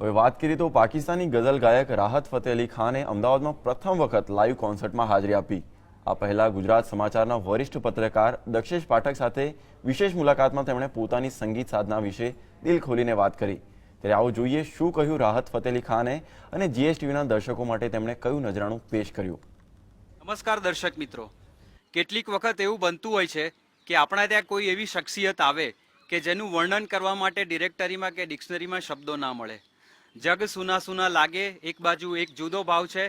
હવે વાત કરીએ તો પાકિસ્તાની ગઝલ ગાયક રાહત ફતેહ અલી ખાને અમદાવાદમાં પ્રથમ વખત લાઈવ કોન્સર્ટમાં હાજરી આપી। આ પહેલા ગુજરાત સમાચારના વરિષ્ઠ પત્રકાર દક્ષેશ પાઠક સાથે વિશેષ મુલાકાતમાં તેમણે પોતાની સંગીત સાધના વિશે દિલ ખોલીને વાત કરી। ત્યારે આવો જોઈએ શું કહ્યું રાહત ફતેહ અલી ખાને અને જીએસટીવીના દર્શકો માટે તેમણે કયું નજરાણું પેશ કર્યું। નમસ્કાર દર્શક મિત્રો, કેટલીક વખત એવું બનતું હોય છે કે આપણા ત્યાં કોઈ એવી શખ્સિયત આવે કે જેનું વર્ણન કરવા માટે ડિરેક્ટરીમાં કે ડિક્શનરીમાં શબ્દો ના મળે। જગ સુના સુના લાગે એક બાજુ એક જુદો ભાવ છે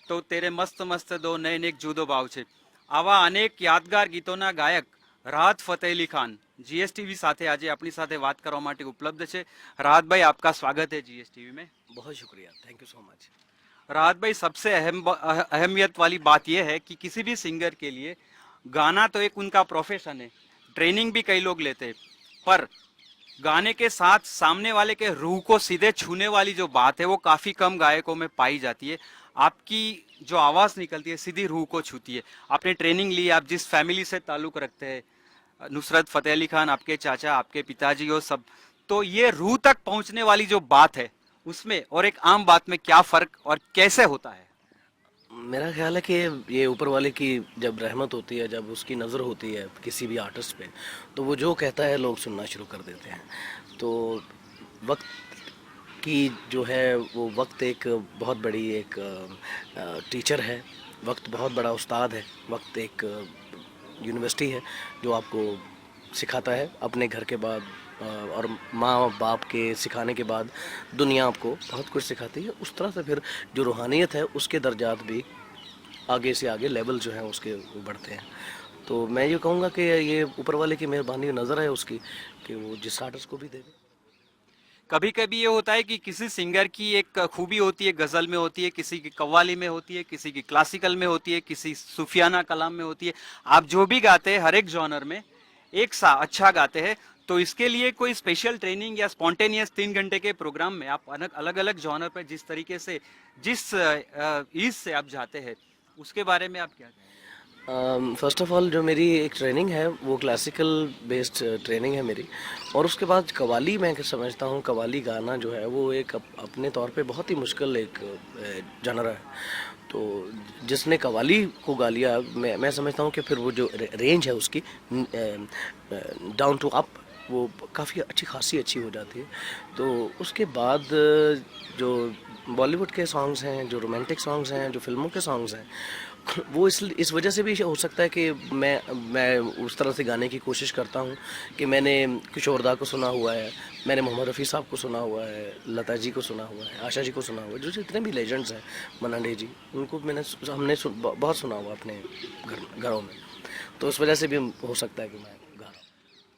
તો તેરે મસ્ત મસ્ત દો નયન એક જુદો ભાવ છે। આવા અનેક યાદગાર ગીતોના ગાયક રાહત ફતેહ અલી ખાન जीएसटीवी સાથે આજે આપણી સાથે વાત કરવા માટે ઉપલબ્ધ છે। राहत भाई, आपका स्वागत है जीएसटीवी में। बहुत शुक्रिया, थैंक यू सो मच। राहत भाई, सबसे अहमियत वाली बात यह है कि किसी भी सिंगर के लिए गाना तो एक उनका प्रोफेशन है, ट्रेनिंग भी कई लोग लेते हैं, पर गाने के साथ सामने वाले के रूह को सीधे छूने वाली जो बात है वो काफ़ी कम गायकों में पाई जाती है। आपकी जो आवाज़ निकलती है सीधी रूह को छूती है। आपने ट्रेनिंग ली, आप जिस फैमिली से ताल्लुक़ रखते हैं, नुसरत फ़तेह अली खान आपके चाचा, आपके पिताजी और सब, तो ये रूह तक पहुंचने वाली जो बात है उसमें और एक आम बात में क्या फ़र्क और कैसे होता है? मेरा ख्याल है कि ये ऊपर वाले की जब रहमत होती है, जब उसकी नज़र होती है किसी भी आर्टिस्ट पे, तो वो जो कहता है लोग सुनना शुरू कर देते हैं। तो वक्त की जो है वो वक्त एक बहुत बड़ी एक टीचर है, वक्त बहुत बड़ा उस्ताद है, वक्त एक यूनिवर्सिटी है जो आपको सिखाता है अपने घर के बाद और माँ बाप के सिखाने के बाद दुनिया आपको बहुत कुछ सिखाती है। उस तरह से फिर जो रूहानियत है उसके दर्जात भी आगे से आगे लेवल जो है उसके बढ़ते हैं। तो मैं ये कहूँगा कि ये ऊपर वाले की मेहरबानी नज़र है उसकी कि वो जिस आर्टिस्ट को भी दे। कभी कभी ये होता है कि किसी सिंगर की एक खूबी होती है, गज़ल में होती है, किसी की कव्वाली में होती है, किसी की क्लासिकल में होती है, किसी सूफियाना कलाम में होती है। आप जो भी गाते हैं हर एक जॉनर में एक सा अच्छा गाते हैं। तो इसके लिए कोई स्पेशल ट्रेनिंग या स्पॉन्टेनियस 3 घंटे के प्रोग्राम में आप अलग अलग जॉनर पर जिस तरीके से जिस ईज से आप जाते हैं उसके बारे में आप क्या कहें? फ़र्स्ट ऑफ ऑल जो मेरी एक ट्रेनिंग है वो क्लासिकल बेस्ड ट्रेनिंग है मेरी, और उसके बाद कव्वाली मैं समझता हूँ कव्वाली गाना जो है वो एक अपने तौर पे बहुत ही मुश्किल एक जनर है। तो जिसने कव्वाली को गा लिया, मैं समझता हूँ कि फिर वो जो रेंज है उसकी डाउन टू अप वो काफ़ी अच्छी खासी अच्छी हो जाती है। तो उसके बाद जो बॉलीवुड के सॉन्ग्स हैं, जो रोमांटिक सॉन्ग्स हैं, जो फिल्मों के सॉन्ग्स हैं, वो इस वजह से भी हो सकता है कि मैं उस तरह से गाने की कोशिश करता हूँ कि मैंने किशोर दा को सुना हुआ है, मैंने मोहम्मद रफ़ी साहब को सुना हुआ है, लता जी को सुना हुआ है, आशा जी को सुना हुआ है, जो जितने भी लेजेंड्स हैं, मन्ना डे जी, उनको हमने बहुत सुना हुआ अपने घरों में। तो उस वजह से भी हो सकता है कि मैं गा रहा हूँ।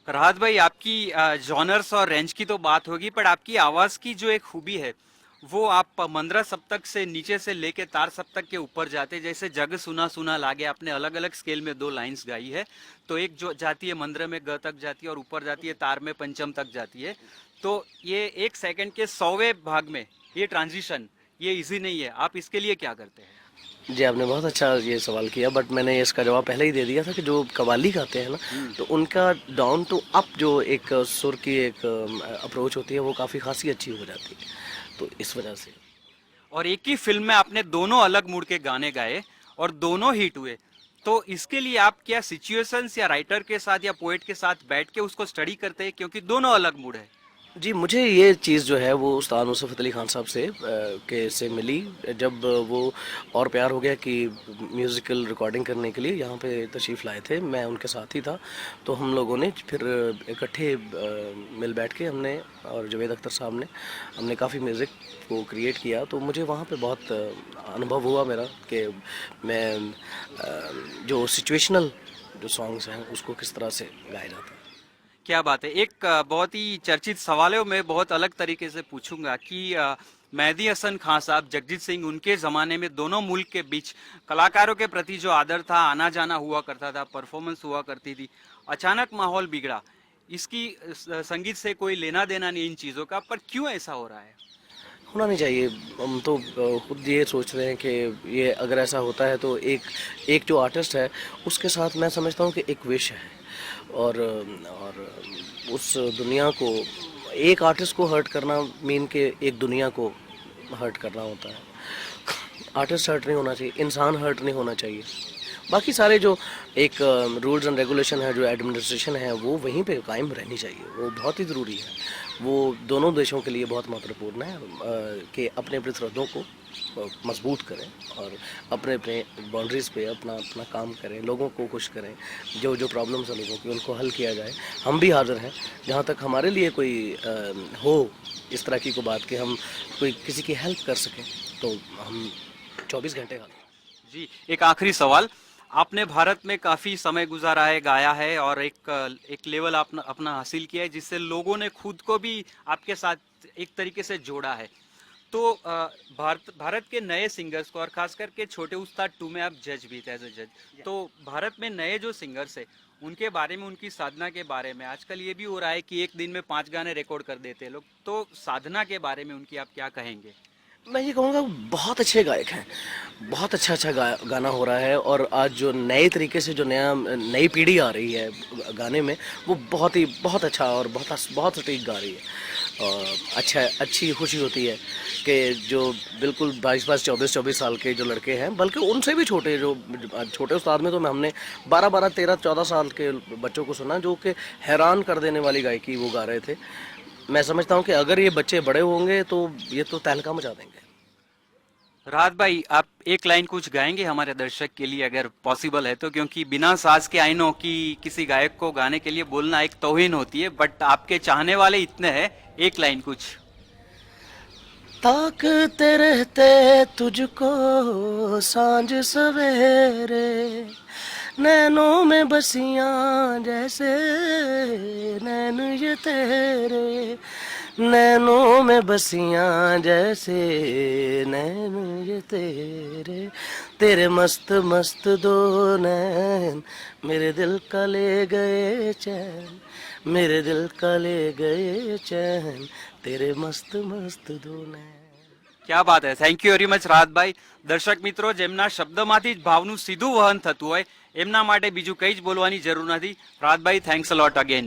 राहत भाई, आपकी जॉनर्स और रेंज की तो बात होगी, पर आपकी आवाज़ की जो एक खूबी है वो आप मंद्रा सप्तक से नीचे से लेके तार सप्तक के ऊपर जाते, जैसे जग सुना सुना लागे आपने अलग अलग स्केल में 2 लाइंस गाई है। तो एक जो जाती है मंद्र में ग तक जाती है और ऊपर जाती है तार में पंचम तक जाती है। तो ये 1 सेकंड के 100वें भाग में ये ट्रांजिशन ये इजी नहीं है। आप इसके लिए क्या करते हैं? जी, आपने बहुत अच्छा ये सवाल किया, बट मैंने इसका जवाब पहले ही दे दिया था कि जो कव्वाली गाते हैं ना, तो उनका डाउन टू अप जो एक सुर की एक अप्रोच होती है वो काफ़ी खासी अच्छी हो जाती है। तो इस वजह से। और एक ही फिल्म में आपने दोनों अलग मूड के गाने गाए और दोनों हिट हुए। तो इसके लिए आप क्या सिचुएशंस या राइटर के साथ या पोएट के साथ बैठ के उसको स्टडी करते हैं, क्योंकि दोनों अलग मूड है? जी, मुझे ये चीज़ जो है वो उस्ताद नुसरत अली खान साहब से मिली जब वो और प्यार हो गया कि म्यूज़िकल रिकॉर्डिंग करने के लिए यहाँ पे तशरीफ़ लाए थे, मैं उनके साथ ही था। तो हम लोगों ने फिर इकट्ठे मिल बैठ के हमने और जावेद अख्तर साहब ने हमने काफ़ी म्यूज़िक को क्रिएट किया। तो मुझे वहाँ पे बहुत अनुभव हुआ मेरा कि मैं जो सिचुएशनल जो सॉन्ग्स हैं उसको किस तरह से गाया जाता है। क्या बात है। एक बहुत ही चर्चित सवालों में बहुत अलग तरीके से पूछूंगा कि मेहदी हसन खान साहब, जगजीत सिंह, उनके ज़माने में दोनों मुल्क के बीच कलाकारों के प्रति जो आदर था, आना जाना हुआ करता था, परफॉर्मेंस हुआ करती थी, अचानक माहौल बिगड़ा। इसकी संगीत से कोई लेना देना नहीं इन चीज़ों का, पर क्यों ऐसा हो रहा है? होना नहीं चाहिए। हम तो खुद ये सोच रहे हैं कि ये अगर ऐसा होता है तो एक जो आर्टिस्ट है उसके साथ मैं समझता हूँ कि एक विश है, और उस दुनिया को एक आर्टिस्ट को हर्ट करना मीन के एक दुनिया को हर्ट करना होता है। आर्टिस्ट हर्ट नहीं होना चाहिए, इंसान हर्ट नहीं होना चाहिए। बाकी सारे जो एक रूल्स एंड रेगुलेशन है, जो एडमिनिस्ट्रेशन है, वो वहीं पे कायम रहनी चाहिए, वो बहुत ही ज़रूरी है। वो दोनों देशों के लिए बहुत महत्वपूर्ण है कि अपने अपने सरहदों को मजबूत करें और अपने अपने बाउंड्रीज़ पे अपना अपना काम करें, लोगों को खुश करें, जो जो प्रॉब्लम्स हैं लोगों की उनको हल किया जाए। हम भी हाजिर हैं जहाँ तक हमारे लिए कोई हो इस तरह की कोई बात कि हम कोई किसी की हेल्प कर सकें, तो हम 24 घंटे हाजिर हैं। जी, एक आखिरी सवाल, आपने भारत में काफी समय गुजारा है, गाया है और एक लेवल आपने अपना हासिल किया है जिससे लोगों ने खुद को भी आपके साथ एक तरीके से जोड़ा है। तो भारत के नए सिंगर्स को और खास करके छोटे उस्ताद 2 में आप जज भी थे, एज ए जज, तो भारत में नए जो सिंगर्स है उनके बारे में, उनकी साधना के बारे में आजकल ये भी हो रहा है कि एक दिन में 5 गाने रिकॉर्ड कर देते हैं लोग, तो साधना के बारे में उनकी आप क्या कहेंगे? मैं ये कहूँगा बहुत अच्छे गायक हैं, बहुत अच्छा गाना हो रहा है। और आज जो नए तरीके से जो नई पीढ़ी आ रही है गाने में, वो बहुत अच्छा और बहुत सटीक गा रही है। और अच्छी खुशी होती है कि जो बिल्कुल 22 24 साल के जो लड़के हैं, बल्कि उनसे भी छोटे, जो छोटे उस्ताद में तो हमने 12 13 14 साल के बच्चों को सुना जो कि हैरान कर देने वाली गायकी वो गा रहे थे। मैं समझता हूँ कि अगर ये बच्चे बड़े होंगे तो ये तो तहलका मचा देंगे। राहत भाई, आप एक लाइन कुछ गाएंगे हमारे दर्शक के लिए अगर पॉसिबल है तो, क्योंकि बिना साज के आई नो कि किसी गायक को गाने के लिए बोलना एक तौहीन होती है, बट आपके चाहने वाले इतने हैं, एक लाइन कुछ। ताकते रहते तुझको सांझ सवेरे, नैनों में बसियां जैसे नैन ये तेरे, नैनों में बसियां जैसे नैन ये तेरे, तेरे मस्त मस्त दो नैन मेरे दिल का ले गए चैन, मेरे दिल का ले गए चैन, तेरे मस्त मस्त दो नैन। क्या बात है, થેન્ક યુ વેરી મચ રાહતભાઈ। દર્શક મિત્રો, જેમના શબ્દમાંથી જ ભાવનું સીધું વહન થતું હોય એમના માટે બીજું કંઈ જ બોલવાની જરૂર નથી। રાહતભાઈ, થેન્ક્સ અ લોટ અગેન।